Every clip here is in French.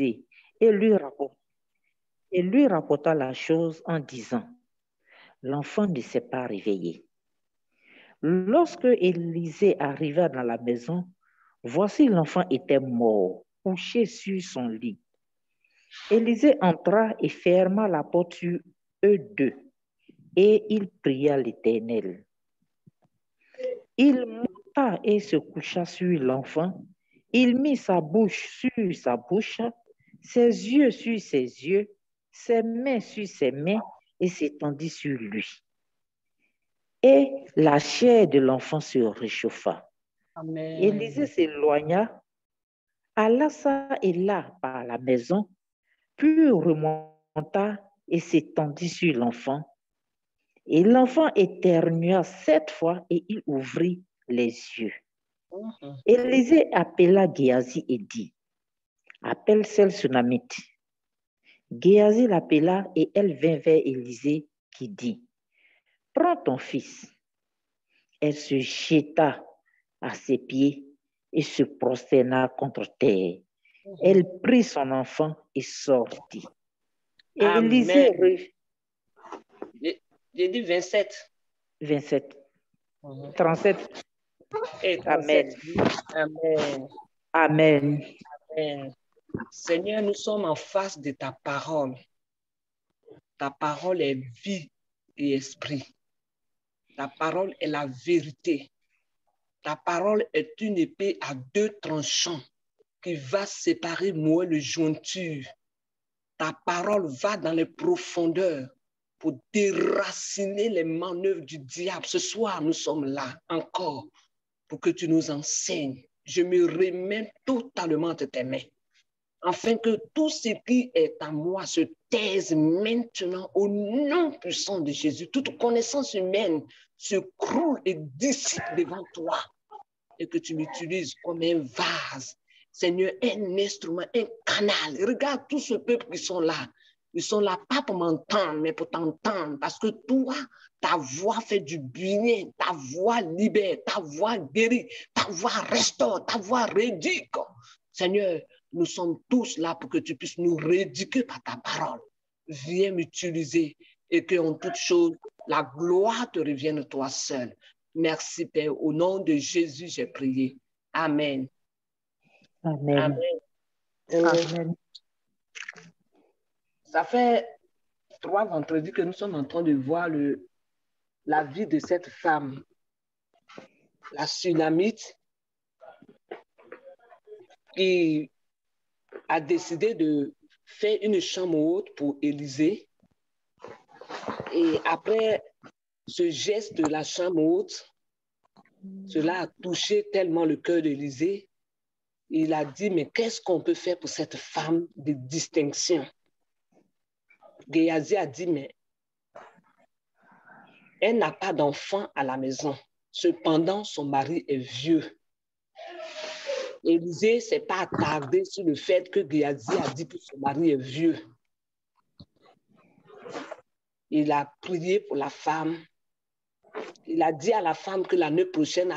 et lui rapporta la chose en disant, l'enfant ne s'est pas réveillé. Lorsque Élisée arriva dans la maison, voici l'enfant était mort, couché sur son lit. Élisée entra et ferma la porte sur eux deux, et il pria l'Éternel. Il monta et se coucha sur l'enfant. Il mit sa bouche sur sa bouche, ses yeux sur ses yeux, ses mains sur ses mains, et s'étendit sur lui. Et la chair de l'enfant se réchauffa. Amen. Élisée s'éloigna, alla ça et là par la maison, puis remonta et s'étendit sur l'enfant. Et l'enfant éternua 7 fois et il ouvrit les yeux. Élisée appela Géasi et dit, appelle celle Sunamite. Géasi l'appela et elle vint vers Élisée qui dit, prends ton fils. Elle se jeta à ses pieds et se prosterna contre terre. Elle prit son enfant et sortit. Élisée, j'ai dit 27. 27. 37. Et 37. Amen. Amen. Amen. Amen. Seigneur, nous sommes en face de ta parole. Ta parole est vie et esprit. Ta parole est la vérité. Ta parole est une épée à 2 tranchants qui va séparer moi le jointure. Ta parole va dans les profondeurs pour déraciner les manœuvres du diable. Ce soir, nous sommes là encore pour que tu nous enseignes. Je me remets totalement de tes mains, afin que tout ce qui est à moi se taise maintenant au nom puissant de Jésus. Toute connaissance humaine se croule et dissipe devant toi et que tu m'utilises comme un vase. Seigneur, un instrument, un canal. Regarde tout ce peuple qui sont là. Ils sont là pas pour m'entendre, mais pour t'entendre. Parce que toi, ta voix fait du bien, ta voix libère, ta voix guérit, ta voix restaure, ta voix rééduque. Seigneur, nous sommes tous là pour que tu puisses nous rééduquer par ta parole. Viens m'utiliser et que en toute chose, la gloire te revienne toi seul. Merci Père, au nom de Jésus, j'ai prié. Amen. Amen. Amen. Ça fait 3 vendredis que nous sommes en train de voir la vie de cette femme, la Sunamite, qui a décidé de faire une chambre haute pour Élisée. Et après ce geste de la chambre haute, cela a touché tellement le cœur d'Élisée. Il a dit, mais qu'est-ce qu'on peut faire pour cette femme de distinction? Géasi a dit, mais elle n'a pas d'enfant à la maison. Cependant, son mari est vieux. Élisée ne s'est pas attardé sur le fait que Géasi a dit que son mari est vieux. Il a prié pour la femme. Il a dit à la femme que l'année prochaine,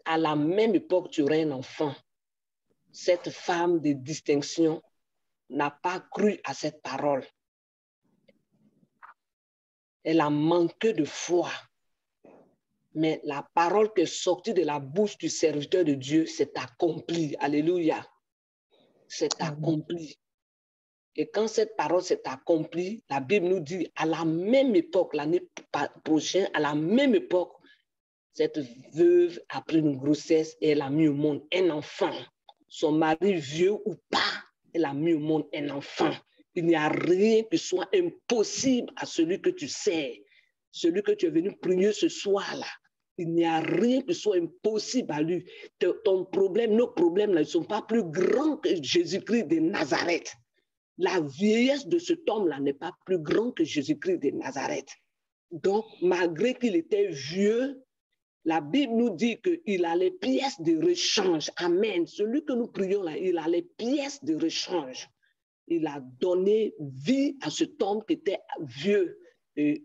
à la même époque, tu aurais un enfant. Cette femme de distinction n'a pas cru à cette parole. Elle a manqué de foi. Mais la parole qui est sortie de la bouche du serviteur de Dieu s'est accomplie. Alléluia. C'est accompli. Et quand cette parole s'est accomplie, la Bible nous dit, à la même époque, l'année prochaine, à la même époque, cette veuve a pris une grossesse et elle a mis au monde un enfant. Son mari, vieux ou pas, elle a mis au monde un enfant. Il n'y a rien qui soit impossible à celui que tu sais, celui que tu es venu prier ce soir-là. Il n'y a rien qui soit impossible à lui. Ton problème, nos problèmes, là, ils ne sont pas plus grands que Jésus-Christ de Nazareth. La vieillesse de cet homme-là n'est pas plus grande que Jésus-Christ de Nazareth. Donc, malgré qu'il était vieux, la Bible nous dit qu'il a les pièces de rechange. Amen. Celui que nous prions là, il a les pièces de rechange. Il a donné vie à cet homme qui était vieux. Et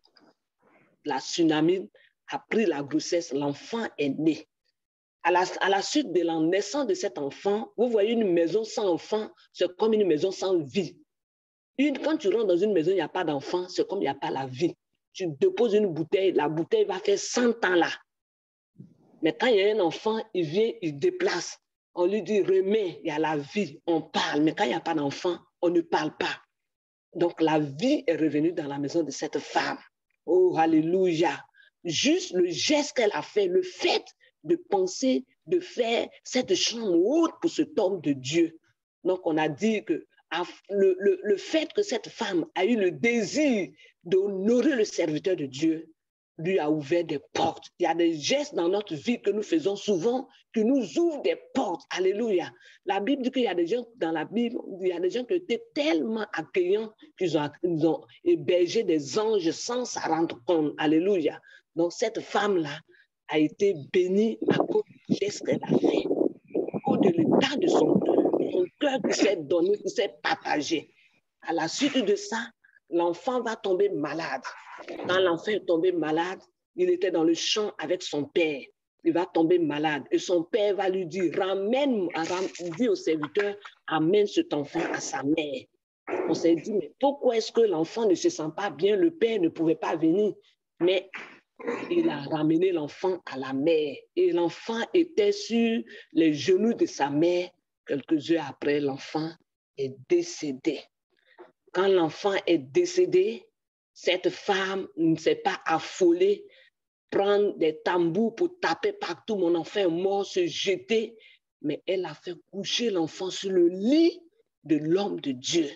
la Sunamite a pris la grossesse, l'enfant est né. À la suite de la naissance de cet enfant, vous voyez une maison sans enfant, c'est comme une maison sans vie. Quand tu rentres dans une maison, il n'y a pas d'enfant, c'est comme il n'y a pas la vie. Tu déposes une bouteille, la bouteille va faire 100 ans là. Mais quand il y a un enfant, il vient, il déplace. On lui dit, remets, il y a la vie, on parle. Mais quand il n'y a pas d'enfant, on ne parle pas. Donc la vie est revenue dans la maison de cette femme. Oh, alléluia. Juste le geste qu'elle a fait, le fait de penser, de faire cette chambre haute pour cet homme de Dieu. Donc on a dit que le fait que cette femme a eu le désir d'honorer le serviteur de Dieu, lui a ouvert des portes. Il y a des gestes dans notre vie que nous faisons souvent qui nous ouvrent des portes. Alléluia. La Bible dit qu'il y a des gens dans la Bible, il y a des gens qui étaient tellement accueillants qu'ils ont hébergé des anges sans s'en rendre compte. Alléluia. Donc cette femme-là a été bénie à cause du geste qu'elle a fait, à cause de l'état de son cœur qui s'est donné, qui s'est partagé. À la suite de ça, l'enfant va tomber malade. Quand l'enfant est tombé malade, il était dans le champ avec son père. Il va tomber malade et son père va lui dire, dis au serviteur, amène cet enfant à sa mère. On s'est dit, mais pourquoi est-ce que l'enfant ne se sent pas bien? Le père ne pouvait pas venir. Mais il a ramené l'enfant à la mère et l'enfant était sur les genoux de sa mère. Quelques heures après, l'enfant est décédé. Quand l'enfant est décédé, cette femme ne s'est pas affolée, prendre des tambours pour taper partout, mon enfant est mort, se jeter, mais elle a fait coucher l'enfant sur le lit de l'homme de Dieu.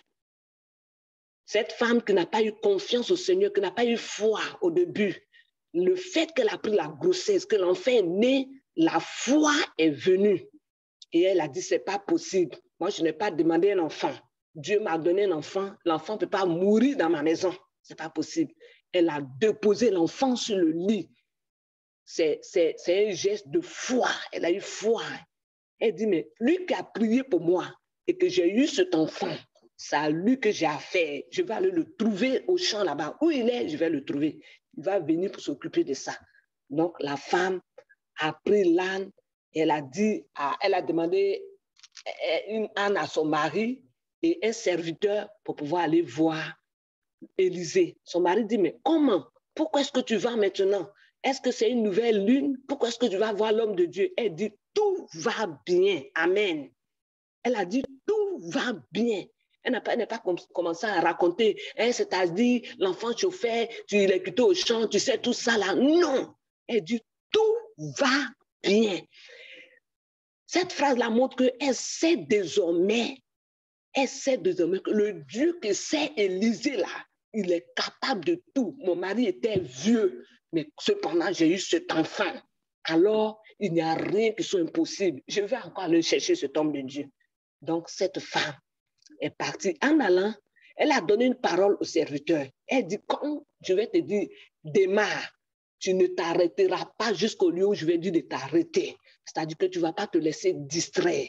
Cette femme qui n'a pas eu confiance au Seigneur, qui n'a pas eu foi au début, le fait qu'elle a pris la grossesse, que l'enfant est né, la foi est venue. Et elle a dit, c'est pas possible. Moi, je n'ai pas demandé un enfant. Dieu m'a donné un enfant. L'enfant ne peut pas mourir dans ma maison. C'est pas possible. Elle a déposé l'enfant sur le lit. C'est un geste de foi. Elle a eu foi. Elle dit, mais lui qui a prié pour moi et que j'ai eu cet enfant, c'est à lui que j'ai affaire. Je vais aller le trouver au champ là-bas. Où il est, je vais le trouver. Il va venir pour s'occuper de ça. Donc, la femme a pris l'âne et elle a demandé une âne à son mari et un serviteur pour pouvoir aller voir Élisée. Son mari dit, mais comment? Pourquoi est-ce que tu vas maintenant? Est-ce que c'est une nouvelle lune? Pourquoi est-ce que tu vas voir l'homme de Dieu? Elle dit, tout va bien. Amen. Elle a dit, tout va bien. Elle n'a pas commencé à raconter, c'est-à-dire l'enfant chauffait, tu l'as quitté au champ, tu sais tout ça là. Non. Elle dit, tout va bien. Cette phrase-là montre qu'elle sait désormais que le Dieu que c'est Élisée là, il est capable de tout. Mon mari était vieux, mais cependant, j'ai eu cet enfant. Alors, il n'y a rien qui soit impossible. Je vais encore aller chercher cet homme de Dieu. Donc, cette femme est partie. En allant, elle a donné une parole au serviteur. Elle dit, quand je vais te dire, démarre, tu ne t'arrêteras pas jusqu'au lieu où je vais dire de t'arrêter. C'est-à-dire que tu ne vas pas te laisser distraire.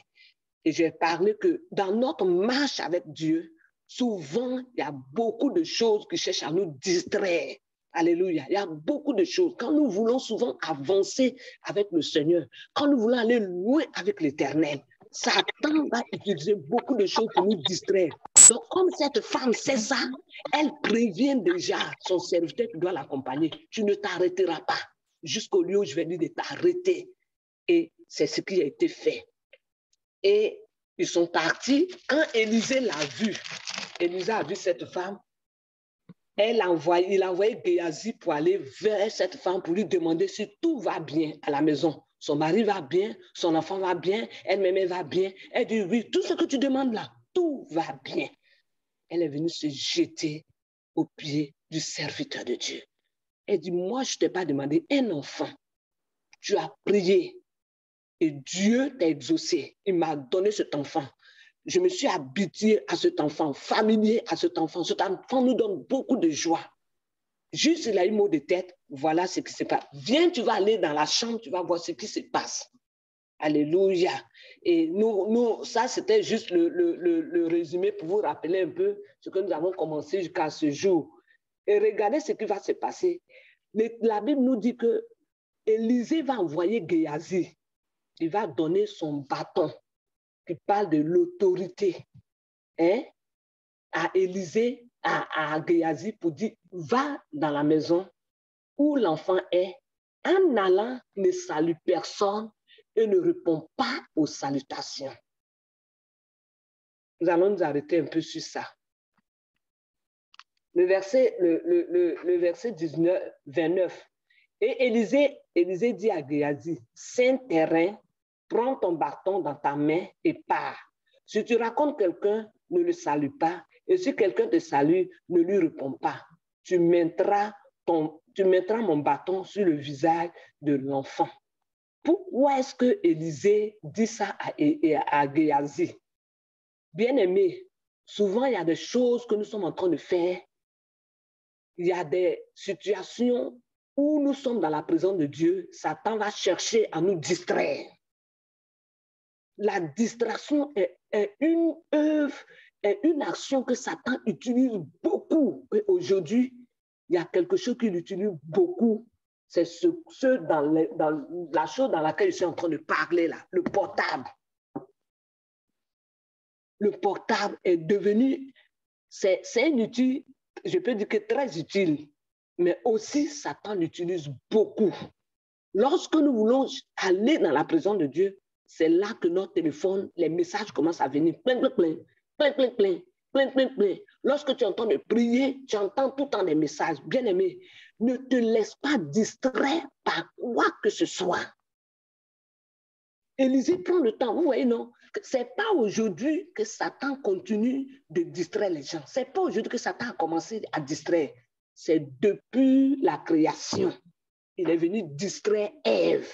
Et j'ai parlé que dans notre marche avec Dieu, souvent, il y a beaucoup de choses qui cherchent à nous distraire. Alléluia. Il y a beaucoup de choses. Quand nous voulons souvent avancer avec le Seigneur, quand nous voulons aller loin avec l'Éternel, Satan va utiliser beaucoup de choses pour nous distraire. Donc, comme cette femme sait ça, elle prévient déjà son serviteur qui doit l'accompagner. Tu ne t'arrêteras pas jusqu'au lieu où je vais dire de t'arrêter. Et c'est ce qui a été fait. Et ils sont partis. Quand Élisée l'a vu, Élisée a vu cette femme, il a envoyé Géasi pour aller vers cette femme pour lui demander si tout va bien à la maison. Son mari va bien, son enfant va bien, elle-même va bien. Elle dit, oui, tout ce que tu demandes là, tout va bien. Elle est venue se jeter aux pieds du serviteur de Dieu. Elle dit, moi, je ne t'ai pas demandé un enfant. Tu as prié et Dieu t'a exaucé. Il m'a donné cet enfant. Je me suis habituée à cet enfant, familier à cet enfant. Cet enfant nous donne beaucoup de joie. Juste, il a eu mot de tête, voilà ce qui se passe. Viens, tu vas aller dans la chambre, tu vas voir ce qui se passe. Alléluia. Et nous ça, c'était juste le résumé pour vous rappeler un peu ce que nous avons commencé jusqu'à ce jour. Et regardez ce qui va se passer. La Bible nous dit que Élisée va envoyer Géasi il va donner son bâton qui parle de l'autorité à Élisée, à Géasi pour dire, va dans la maison où l'enfant est, en allant, ne salue personne et ne répond pas aux salutations. Nous allons nous arrêter un peu sur ça. Le verset 29. Et Élisée dit à Géasi, saint terrain, prends ton bâton dans ta main et pars. Si tu racontes quelqu'un, ne le salue pas. Et si quelqu'un te salue, ne lui réponds pas. Tu mettras mon bâton sur le visage de l'enfant. Pourquoi est-ce que Élisée dit ça à Géasi? Bien-aimé, souvent il y a des choses que nous sommes en train de faire. Il y a des situations où nous sommes dans la présence de Dieu. Satan va chercher à nous distraire. La distraction est une œuvre, est une action que Satan utilise beaucoup. Et aujourd'hui, il y a quelque chose qu'il utilise beaucoup. C'est dans la chose dans laquelle je suis en train de parler là, le portable. Le portable est devenu, c'est un outil, je peux dire que très utile, mais aussi Satan l'utilise beaucoup. Lorsque nous voulons aller dans la présence de Dieu, c'est là que notre téléphone, les messages commencent à venir plein. Lorsque tu entends de prier, tu entends tout le temps des messages. Bien-aimé, ne te laisse pas distraire par quoi que ce soit. Élisée prend le temps, vous voyez, non? Ce n'est pas aujourd'hui que Satan continue de distraire les gens. Ce n'est pas aujourd'hui que Satan a commencé à distraire. C'est depuis la création. Il est venu distraire Ève.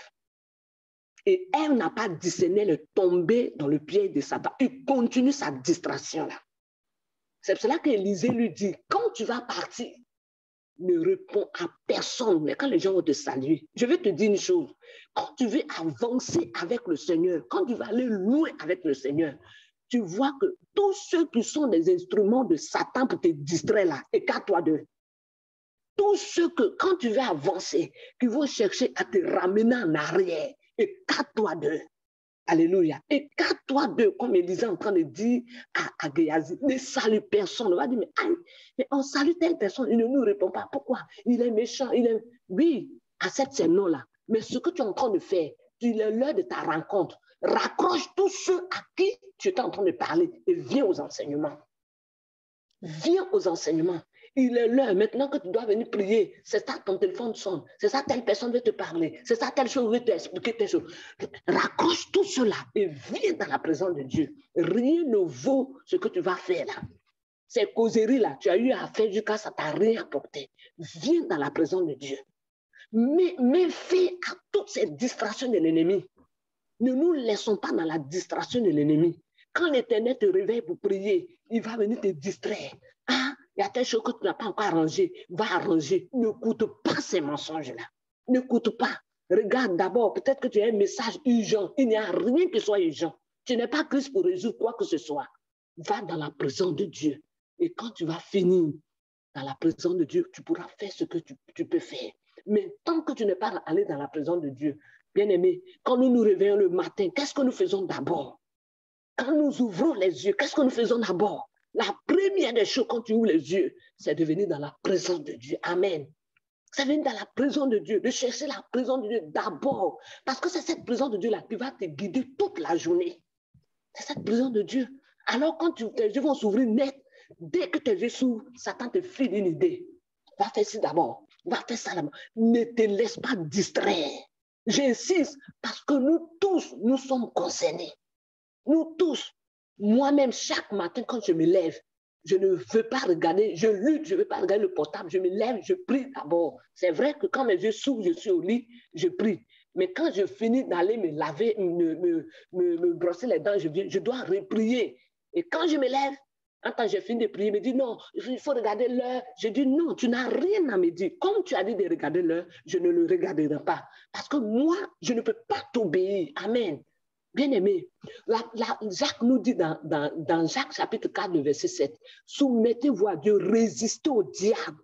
Et Ève n'a pas discerné le tomber dans le piège de Satan. Il continue sa distraction-là. C'est pour cela qu'Élisée lui dit, quand tu vas partir, ne réponds à personne. Mais quand les gens vont te saluer, je vais te dire une chose. Quand tu veux avancer avec le Seigneur, quand tu vas aller loin avec le Seigneur, tu vois que tous ceux qui sont des instruments de Satan pour te distraire là, écarte-toi d'eux. Tous ceux que, quand tu veux avancer, qui vont chercher à te ramener en arrière, écarte-toi d'eux. Alléluia. Écarte-toi d'eux, comme Élisée est en train de dire à Géasi. Ne salue personne. On va dire, mais on salue telle personne, il ne nous répond pas. Pourquoi? Il est méchant. Oui, accepte ces noms-là. Mais ce que tu es en train de faire, il est l'heure de ta rencontre. Raccroche tous ceux à qui tu es en train de parler et viens aux enseignements. Viens aux enseignements. Il est l'heure maintenant que tu dois venir prier. C'est ça, ton téléphone sonne. C'est ça, telle personne veut te parler. C'est ça, telle chose veut t'expliquer telle chose. Raccroche tout cela et viens dans la présence de Dieu. Rien ne vaut ce que tu vas faire là. Ces causeries là, tu as eu à faire jusqu'à ça, tu n'as rien apporté. Viens dans la présence de Dieu. Mais fais à toutes ces distractions de l'ennemi. Ne nous laissons pas dans la distraction de l'ennemi. Quand l'Éternel te réveille pour prier, il va venir te distraire. Ah, il y a telle chose que tu n'as pas encore arrangé. Va arranger. N'écoute pas ces mensonges-là. N'écoute pas. Regarde d'abord, peut-être que tu as un message urgent. Il n'y a rien qui soit urgent. Tu n'es pas Christ pour résoudre quoi que ce soit. Va dans la présence de Dieu. Et quand tu vas finir dans la présence de Dieu, tu pourras faire ce que tu peux faire. Mais tant que tu n'es pas allé dans la présence de Dieu, bien-aimé, quand nous nous réveillons le matin, qu'est-ce que nous faisons d'abord? Quand nous ouvrons les yeux, qu'est-ce que nous faisons d'abord? La première des choses quand tu ouvres les yeux, c'est de venir dans la présence de Dieu. Amen. C'est venir dans la présence de Dieu, de chercher la présence de Dieu d'abord. Parce que c'est cette présence de Dieu-là qui va te guider toute la journée. C'est cette présence de Dieu. Alors quand tes yeux vont s'ouvrir net, dès que tes yeux s'ouvrent, Satan te file une idée. Va faire ça d'abord. Va faire ça d'abord. Ne te laisse pas distraire. J'insiste parce que nous tous, nous sommes concernés. Nous tous, moi-même, chaque matin, quand je me lève, je ne veux pas regarder, je lutte, je ne veux pas regarder le portable, je me lève, je prie d'abord. C'est vrai que quand mes yeux s'ouvrent, je suis au lit, je prie. Mais quand je finis d'aller me laver, me brosser les dents, je dois reprier. Et quand je me lève, quand j'ai fini de prier, il me dit non, il faut regarder l'heure. Je dis non, tu n'as rien à me dire. Comme tu as dit de regarder l'heure, je ne le regarderai pas. Parce que moi, je ne peux pas t'obéir. Amen. Bien-aimé, Jacques nous dit dans Jacques chapitre 4, verset 7, soumettez-vous à Dieu, résistez au diable,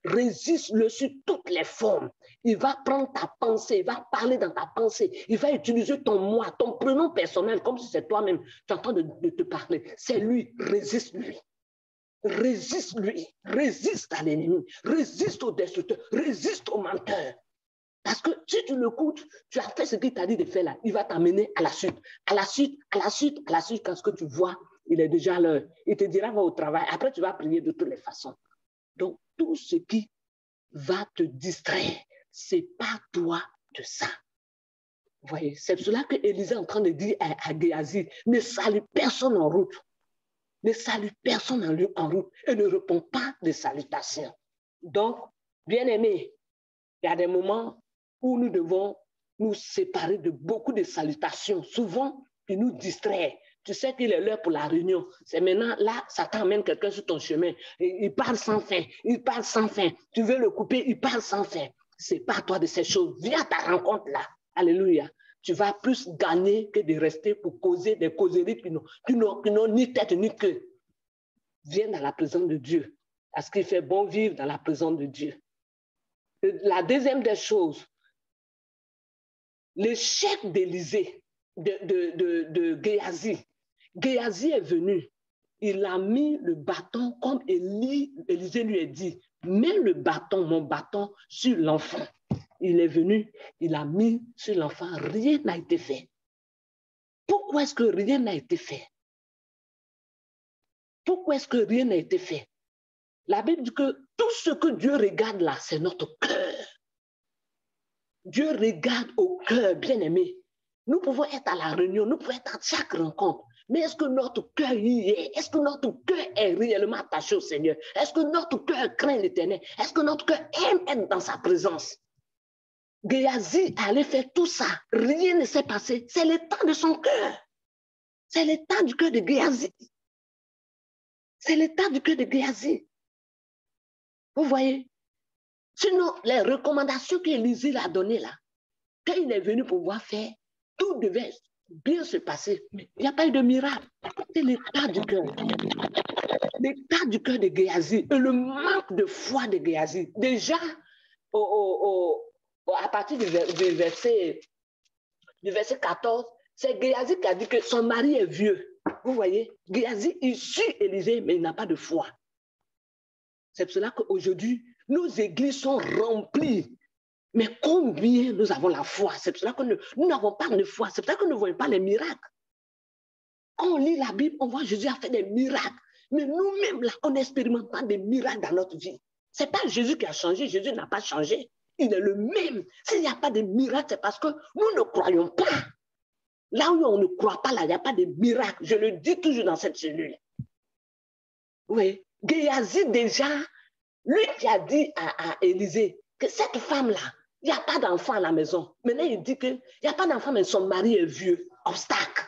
résiste-le sur toutes les formes. Il va prendre ta pensée, il va parler dans ta pensée, il va utiliser ton moi, ton prénom personnel, comme si c'est toi-même, tu entends de te parler. C'est lui, résiste-lui. Résiste-lui, résiste à l'ennemi, résiste au destructeur, résiste au menteur. Parce que si tu l'écoutes, tu as fait ce qu'il t'a dit de faire là, il va t'amener à la suite, à la suite, à la suite, à la suite, quand ce que tu vois, il est déjà l'heure. Il te dira, va au travail, après tu vas prier de toutes les façons. Donc, tout ce qui va te distraire, c'est pas toi de ça. Vous voyez, c'est cela que Élisée est en train de dire à Géasi, ne salue personne en route. Ne salue personne en route et ne répond pas de salutations. Donc, bien aimé, il y a des moments où nous devons nous séparer de beaucoup de salutations. Souvent, ils nous distraient. Tu sais qu'il est l'heure pour la réunion. C'est maintenant, là, Satan amène quelqu'un sur ton chemin. Et il parle sans fin. Il parle sans fin. Tu veux le couper, il parle sans fin. C'est pas toi de ces choses. Viens à ta rencontre là. Alléluia. Tu vas plus gagner que de rester pour causer des causeries qui n'ont ni tête ni queue. Viens dans la présence de Dieu. Parce qu'il fait bon vivre dans la présence de Dieu. La deuxième des choses, l'échec d'Élisée, de Géasi. Géasi est venu, il a mis le bâton comme Élisée lui a dit, mets le bâton, mon bâton, sur l'enfant. Il est venu, il a mis sur l'enfant, rien n'a été fait. Pourquoi est-ce que rien n'a été fait? Pourquoi est-ce que rien n'a été fait? La Bible dit que tout ce que Dieu regarde là, c'est notre cœur. Dieu regarde au cœur, bien-aimé. Nous pouvons être à la réunion, nous pouvons être à chaque rencontre. Mais est-ce que notre cœur y est? Est-ce que notre cœur est réellement attaché au Seigneur? Est-ce que notre cœur craint l'Éternel? Est-ce que notre cœur aime être dans sa présence? Géasi allait faire tout ça. Rien ne s'est passé. C'est l'état de son cœur. C'est l'état du cœur de Géasi. C'est l'état du cœur de Géasi. Vous voyez? Sinon, les recommandations qu'Élisée a données là, quand il est venu pouvoir faire, tout devait bien se passer. Mais il n'y a pas eu de miracle. C'est l'état du cœur. L'état du cœur de Géasi et le manque de foi de Géasi. Déjà, à partir du verset 14, c'est Géasi qui a dit que son mari est vieux. Vous voyez, Géasi, il suit Élisée, mais il n'a pas de foi. C'est pour cela qu'aujourd'hui, nos églises sont remplies. Mais combien nous avons la foi? C'est pour cela que nous n'avons pas de foi. C'est pour ça que nous ne voyons pas les miracles. Quand on lit la Bible, on voit Jésus a fait des miracles. Mais nous-mêmes, là, on n'expérimente pas des miracles dans notre vie. Ce n'est pas Jésus qui a changé. Jésus n'a pas changé. Il est le même. S'il n'y a pas de miracle, c'est parce que nous ne croyons pas. Là où on ne croit pas, là, il n'y a pas de miracle. Je le dis toujours dans cette cellule. Oui. Géasi, déjà, lui qui a dit à Élisée que cette femme-là, il n'y a pas d'enfant à la maison. Maintenant, il dit qu'il n'y a pas d'enfant, mais son mari est vieux. Obstacle.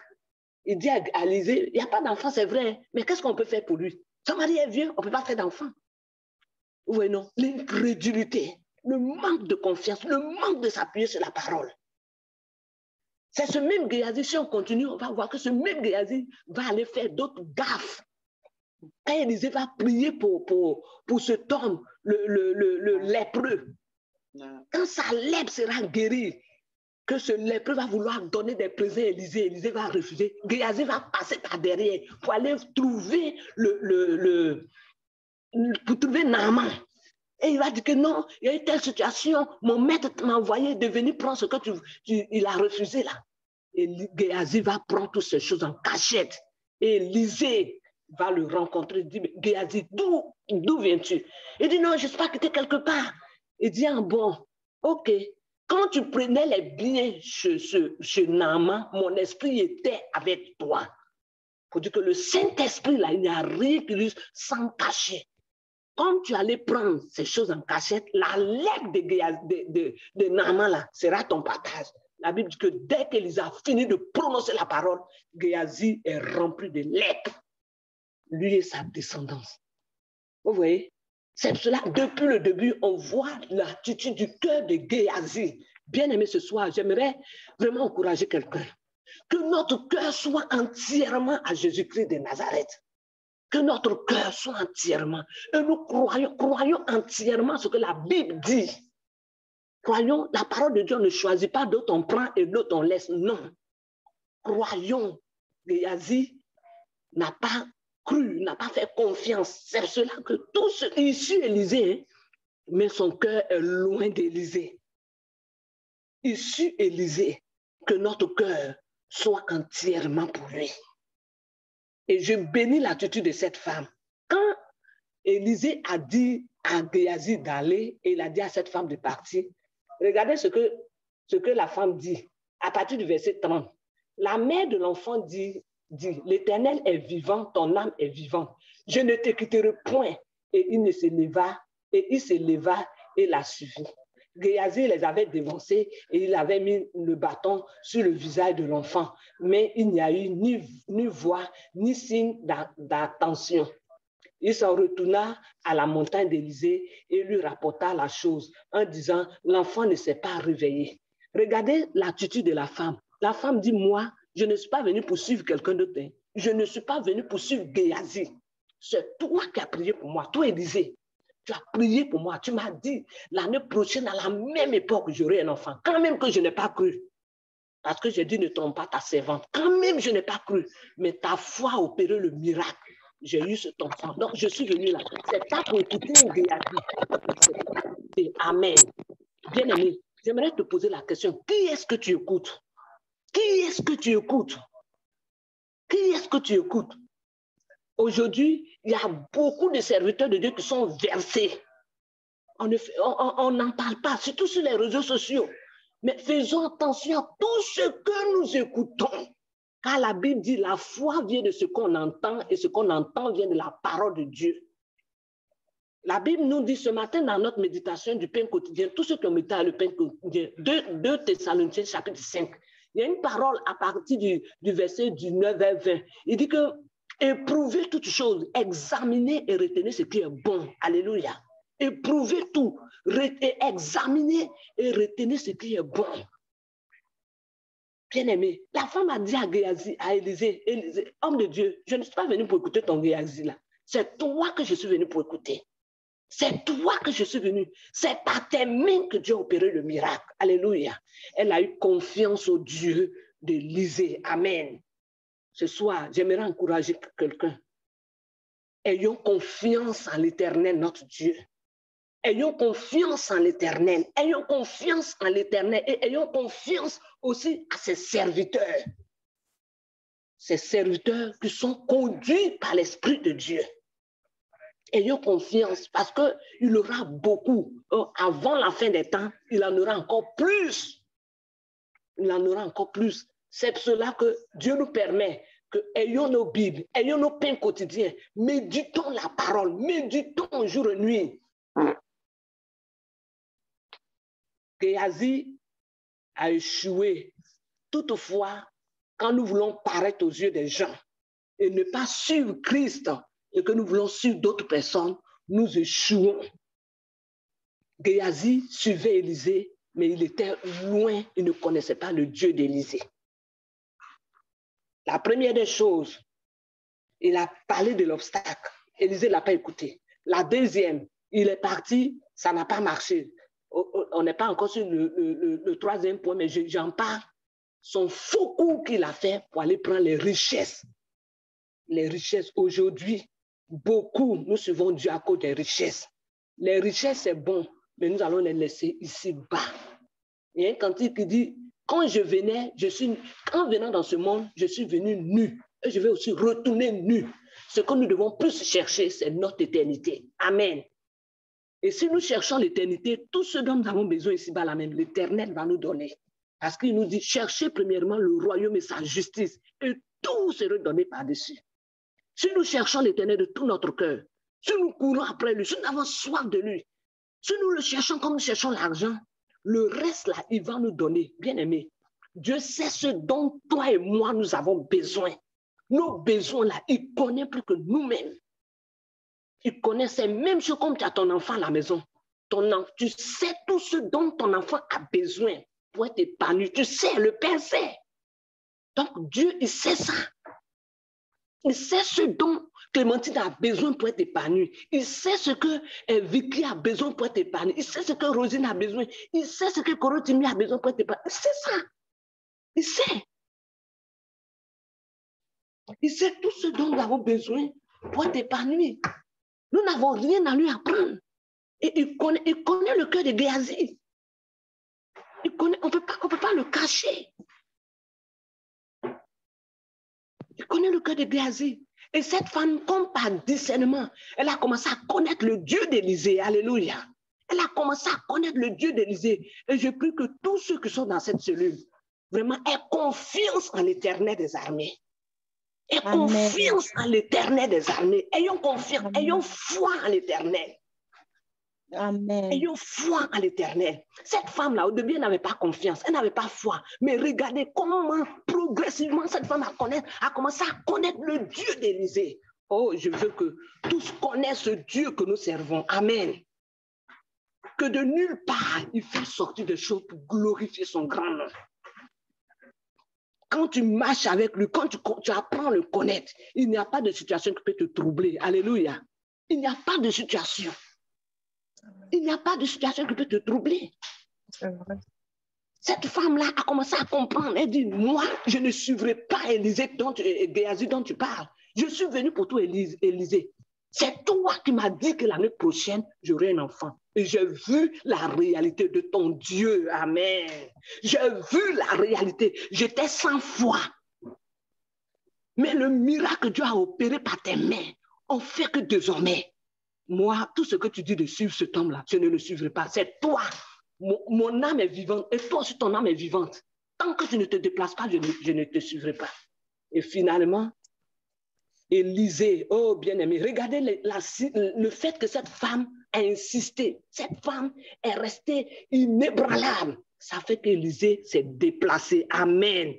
Il dit à Élisée, il n'y a pas d'enfant, c'est vrai, mais qu'est-ce qu'on peut faire pour lui? Son mari est vieux, on ne peut pas faire d'enfant. Oui, non. L'incrédulité, le manque de confiance, le manque de s'appuyer sur la parole. C'est ce même Géasi, si on continue, on va voir que ce même Géasi va aller faire d'autres gaffes. Quand Élisée va prier pour cet homme, le lépreux, quand sa lèpre sera guérie, que ce lépreux va vouloir donner des présents à Élisée, Élisée va refuser, Géasi va passer par derrière pour aller trouver pour trouver Naaman. Et il va dire que non, il y a une telle situation, mon maître m'a envoyé de venir prendre ce que il a refusé là. Et Géasi va prendre toutes ces choses en cachette. Et Élisée va le rencontrer, il dit, Géasi, d'où viens-tu? Il dit, non, je ne sais pas que tu es quelque part. Il dit, ah bon, ok. Quand tu prenais les biens chez Naaman, mon esprit était avec toi. Il faut dire que le Saint-Esprit, là, il n'y a rien qui lui sans cacher. Quand tu allais prendre ces choses en cachette, la lèpre de Naaman, là, sera ton partage. La Bible dit que dès qu'ils ont fini de prononcer la parole, Géasi est rempli de lèpre. Lui et sa descendance. Vous voyez? C'est pour cela, depuis le début, on voit l'attitude du cœur de Géasi. Bien aimé ce soir, j'aimerais vraiment encourager quelqu'un. Que notre cœur soit entièrement à Jésus-Christ de Nazareth. Que notre cœur soit entièrement. Et nous croyons entièrement ce que la Bible dit. Croyons, la parole de Dieu ne choisit pas d'autres on prend et d'autres on laisse. Non. Croyons, Géasi n'a pas cru, n'a pas fait confiance. C'est cela que tous issus Élysée, mais son cœur est loin d'Élysée. Issu Élysée, que notre cœur soit entièrement pour lui. Et je bénis l'attitude de cette femme. Quand Élysée a dit à Géasi d'aller et il a dit à cette femme de partir, regardez ce que la femme dit à partir du verset 30. La mère de l'enfant dit, l'Éternel est vivant, ton âme est vivante. Je ne te quitterai point. Et il se leva et la suivit. Géasi les avait dévancés et il avait mis le bâton sur le visage de l'enfant. Mais il n'y a eu ni voix, ni signe d'attention. Il s'en retourna à la montagne d'Élysée et lui rapporta la chose en disant, l'enfant ne s'est pas réveillé. Regardez l'attitude de la femme. La femme dit, moi, je ne suis pas venue pour suivre quelqu'un d'autre. Je ne suis pas venue pour suivre Géasi. C'est toi qui as prié pour moi, toi Élysée. Tu as prié pour moi, tu m'as dit, l'année prochaine, à la même époque, j'aurai un enfant. Quand même que je n'ai pas cru. Parce que j'ai dit, ne trompe pas ta servante. Quand même, je n'ai pas cru. Mais ta foi a opéré le miracle. J'ai eu cet enfant. Donc, je suis venue là. C'est pas pour écouter Géasi. Amen. Bien-aimé, j'aimerais te poser la question. Qui est-ce que tu écoutes? Qui est-ce que tu écoutes? Qui est-ce que tu écoutes? Aujourd'hui, il y a beaucoup de serviteurs de Dieu qui sont versés. On n'en parle pas, surtout sur les réseaux sociaux. Mais faisons attention à tout ce que nous écoutons. Car la Bible dit, la foi vient de ce qu'on entend et ce qu'on entend vient de la parole de Dieu. La Bible nous dit ce matin dans notre méditation du pain quotidien, tous ceux qui ont médité le pain quotidien, 2 Thessaloniciens chapitre 5, il y a une parole à partir du verset du 9 à 20. Il dit que éprouvez toutes choses, examinez et retenez ce qui est bon. Alléluia. Éprouvez tout, examinez et retenez ce qui est bon. Bien-aimé, la femme a dit à Géasi, à Élysée, homme de Dieu, je ne suis pas venu pour écouter ton Géasi là. C'est toi que je suis venu pour écouter. C'est toi que je suis venu. C'est à tes mains que Dieu a opéré le miracle. Alléluia. Elle a eu confiance au Dieu d'Élysée. Amen. Ce soir, j'aimerais encourager quelqu'un. Ayons confiance en l'Éternel, notre Dieu. Ayons confiance en l'Éternel. Ayons confiance en l'Éternel et ayons confiance aussi à ses serviteurs. Ces serviteurs qui sont conduits par l'Esprit de Dieu. Ayons confiance parce qu'il aura beaucoup. Avant la fin des temps, il en aura encore plus. Il en aura encore plus. C'est pour cela que Dieu nous permet que ayons nos Bibles, ayons nos pains quotidiens, méditons la parole, méditons jour et nuit. Géasi a échoué. Toutefois, quand nous voulons paraître aux yeux des gens et ne pas suivre Christ et que nous voulons suivre d'autres personnes, nous échouons. Géasi suivait Élysée, mais il était loin, il ne connaissait pas le Dieu d'Élysée. La première des choses, il a parlé de l'obstacle. Élysée ne l'a pas écouté. La deuxième, il est parti, ça n'a pas marché. On n'est pas encore sur le troisième point, mais j'en parle. Son faux coup qu'il a fait pour aller prendre les richesses. Les richesses aujourd'hui, beaucoup, nous suivons Dieu à cause des richesses. Les richesses, c'est bon, mais nous allons les laisser ici-bas. Il y a un cantique qui dit, quand venant dans ce monde, je suis venu nu. Et je vais aussi retourner nu. Ce que nous devons plus chercher, c'est notre éternité. Amen. Et si nous cherchons l'éternité, tout ce dont nous avons besoin ici-bas, l'Éternel va nous donner. Parce qu'il nous dit, cherchez premièrement le royaume et sa justice, et tout sera donné par-dessus. Si nous cherchons l'Éternel de tout notre cœur, si nous courons après lui, si nous avons soif de lui, si nous le cherchons comme nous cherchons l'argent, le reste là, il va nous donner. Bien-aimé, Dieu sait ce dont toi et moi nous avons besoin. Nos besoins là, il connaît plus que nous-mêmes. Il connaît ces mêmes choses comme tu as ton enfant à la maison. Tu sais tout ce dont ton enfant a besoin pour être épanoui. Tu sais, le Père sait. Donc Dieu, il sait ça. Il sait ce dont Clémentine a besoin pour être épanouie. Il sait ce que Vicky a besoin pour être épanouie. Il sait ce que Rosine a besoin. Il sait ce que Corotimi a besoin pour être épanouie. Il sait ça. Il sait. Il sait tout ce dont nous avons besoin pour être épanouis. Nous n'avons rien à lui apprendre. Et il connaît le cœur de Géasi. On ne peut pas le cacher. Il connaît le cœur de Géasi. Et cette femme, comme par discernement, elle a commencé à connaître le Dieu d'Élisée. Alléluia. Elle a commencé à connaître le Dieu d'Élisée. Et je prie que tous ceux qui sont dans cette cellule, vraiment, aient confiance en l'Éternel des armées. Aie confiance en l'Éternel des armées. Ayons confiance, ayons foi en l'Éternel. Amen. Ayons foi en l'Éternel. Cette femme-là, au début, elle n'avait pas confiance, elle n'avait pas foi. Mais regardez comment progressivement cette femme a commencé à connaître le Dieu d'Élisée. Oh, je veux que tous connaissent ce Dieu que nous servons. Amen. Que de nulle part, il fait sortir des choses pour glorifier son grand nom. Quand tu marches avec lui, quand tu apprends à le connaître, il n'y a pas de situation qui peut te troubler. Alléluia. Il n'y a pas de situation. Il n'y a pas de situation qui peut te troubler. Cette femme-là a commencé à comprendre. Elle dit, moi, je ne suivrai pas Géasi dont tu parles. Je suis venu pour toi, Élisée. C'est toi qui m'as dit que l'année prochaine, j'aurai un enfant. Et j'ai vu la réalité de ton Dieu. Amen. J'ai vu la réalité. J'étais sans foi. Mais le miracle que Dieu a opéré par tes mains, on fait que désormais, moi, tout ce que tu dis de suivre cet homme-là, je ne le suivrai pas. C'est toi. Mon âme est vivante et toi aussi, ton âme est vivante. Tant que tu ne te déplaces pas, je ne te suivrai pas. Et finalement, Élisée, oh bien-aimé, regardez le fait que cette femme a insisté. Cette femme est restée inébranlable. Ça fait qu'Élisée s'est déplacé. Amen.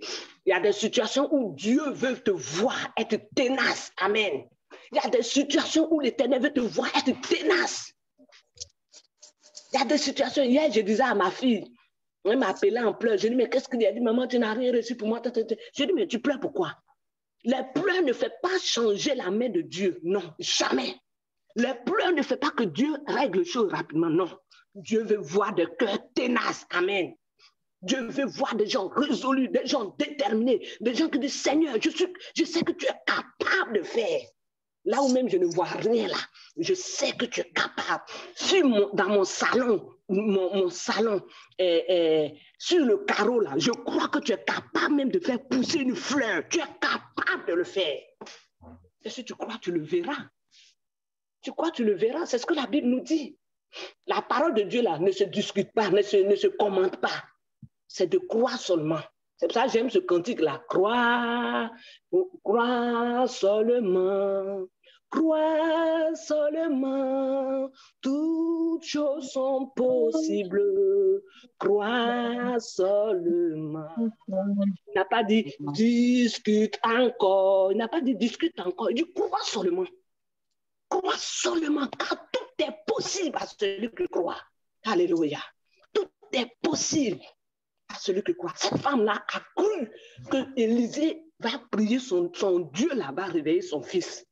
Il y a des situations où Dieu veut te voir être tenace. Amen. Il y a des situations où l'Éternel veut te voir être tenace. Il y a des situations, hier je disais à ma fille, elle m'a appelé en pleurs, je dis mais qu'est-ce qu'il a dit, maman tu n'as rien reçu pour moi. Je dis mais tu pleures pourquoi? Les pleurs ne font pas changer la main de Dieu, non, jamais. Les pleurs ne font pas que Dieu règle les choses rapidement, non. Dieu veut voir des cœurs tenaces, amen. Dieu veut voir des gens résolus, des gens déterminés, des gens qui disent Seigneur, je sais que tu es capable de faire. Là où même je ne vois rien là, je sais que tu es capable. Dans mon salon, mon salon, sur le carreau là, je crois que tu es capable même de faire pousser une fleur. Tu es capable de le faire. Et si tu crois, tu le verras. Tu crois, tu le verras. C'est ce que la Bible nous dit. La parole de Dieu là ne se discute pas, ne se commente pas. C'est de croire seulement. C'est pour ça que j'aime ce cantique-là. Crois seulement, crois seulement, toutes choses sont possibles. Crois seulement. Il n'a pas dit discute encore. Il n'a pas dit discute encore. Il dit crois seulement. Crois seulement, car tout est possible à celui qui croit. Alléluia. Tout est possible à celui qui croit. Cette femme-là a cru que Élisée va prier son Dieu là-bas, réveiller son fils.